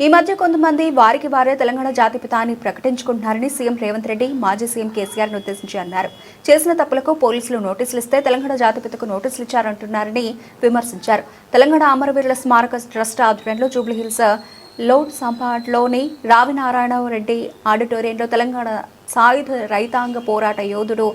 ఈ మధ్య కొంతమంది వారికి వారే తెలంగాణ జాతిపిత అని ప్రకటించుకుంటున్నారని సీఎం రేవంత్ రెడ్డి మాజీ సీఎం కేసీఆర్ ఉద్దేశించి అన్నారు. చేసిన తప్పులకు పోలీసులు నోటీసులు ఇస్తే తెలంగాణ జాతిపితకు నోటీసులు ఇచ్చారంటున్నారని విమర్శించారు. తెలంగాణ అమరవీరుల స్మారక ట్రస్ట్ ఆధ్వర్యంలో జూబ్లీహిల్స్ లోడ్ సంపాట్లోని రావినారాయణ రెడ్డి ఆడిటోరియంలో తెలంగాణ సాయుధ రైతాంగ పోరాట యోధుడు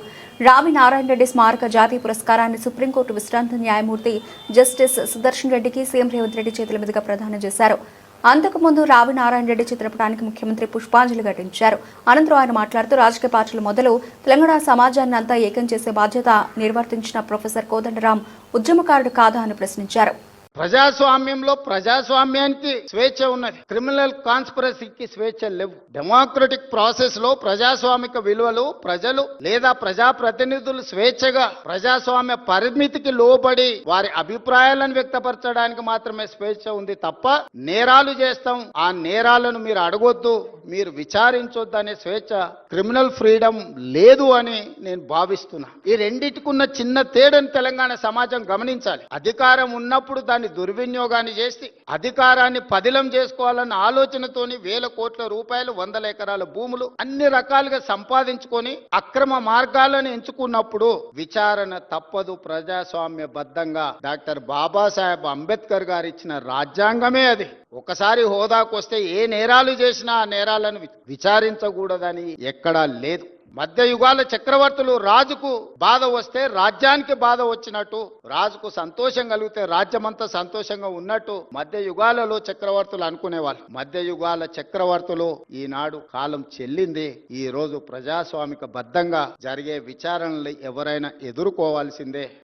రావినారాయణ రెడ్డి స్మారక జాతీయ పురస్కారాన్ని సుప్రీంకోర్టు విశ్రాంత న్యాయమూర్తి జస్టిస్ సుదర్శన్ రెడ్డికి సీఎం రేవంత్ రెడ్డి చేతుల మీదుగా ప్రదానం చేశారు. అంతకుముందు రావినారాయణ రెడ్డి చిత్రపటానికి ముఖ్యమంత్రి పుష్పాంజలి ఘటించారు. అనంతరం ఆయన మాట్లాడుతూ రాజకీయ పార్టీలు మొదలు తెలంగాణ సమాజాన్ని అంతా ఏకం చేసే బాధ్యత నిర్వర్తించిన ప్రొఫెసర్ కోదండరాం ఉద్యమకారుడు కాదా అని ప్రశ్నించారు. ప్రజాస్వామ్యంలో ప్రజాస్వామ్యానికి స్వేచ్ఛ ఉన్నది, క్రిమినల్ కాన్స్పిరసీకి స్వేచ్ఛ లేవు. డెమోక్రటిక్ ప్రాసెస్ లో ప్రజాస్వామిక విలువలు ప్రజలు లేదా ప్రజాప్రతినిధులు స్వేచ్ఛగా ప్రజాస్వామ్య పరిమితికి లోబడి వారి అభిప్రాయాలను వ్యక్తపరచడానికి మాత్రమే స్వేచ్ఛ ఉంది తప్ప నేరాలు చేస్తాం, ఆ నేరాలను మీరు అడగొద్దు, మీరు విచారించొద్దు అనే స్వేచ్ఛ క్రిమినల్ ఫ్రీడమ్ లేదు అని నేను భావిస్తున్నా. ఈ రెండింటికున్న చిన్న తేడాను తెలంగాణ సమాజం గమనించాలి. అధికారం ఉన్నప్పుడు దాన్ని దుర్వినియోగాన్ని చేసి అధికారాన్ని పదిలం చేసుకోవాలన్న ఆలోచనతోని వేల కోట్ల రూపాయలు, వందల ఎకరాల భూములు అన్ని రకాలుగా సంపాదించుకొని అక్రమ మార్గాలను ఎంచుకున్నప్పుడు విచారణ తప్పదు. ప్రజాస్వామ్య బద్ధంగా డాక్టర్ బాబాసాహెబ్ అంబేద్కర్ గారు ఇచ్చిన రాజ్యాంగమే అది. ఒకసారి హోదాకు వస్తే ఏ నేరాలు చేసినా ఆ నేరాలను విచారించకూడదని ఎక్కడా లేదు. మధ్యయుగాల చక్రవర్తులు రాజుకు బాధ వస్తే రాజ్యానికి బాధ వచ్చినట్టు, రాజుకు సంతోషం కలిగితే రాజ్యమంతా సంతోషంగా ఉన్నట్టు మధ్యయుగాలలో చక్రవర్తులు అనుకునేవాళ్ళు. మధ్యయుగాల చక్రవర్తులు ఈనాడు కాలం చెల్లింది. ఈ రోజు ప్రజాస్వామిక బద్ధంగా జరిగే విచారణలు ఎవరైనా ఎదుర్కోవాల్సిందే.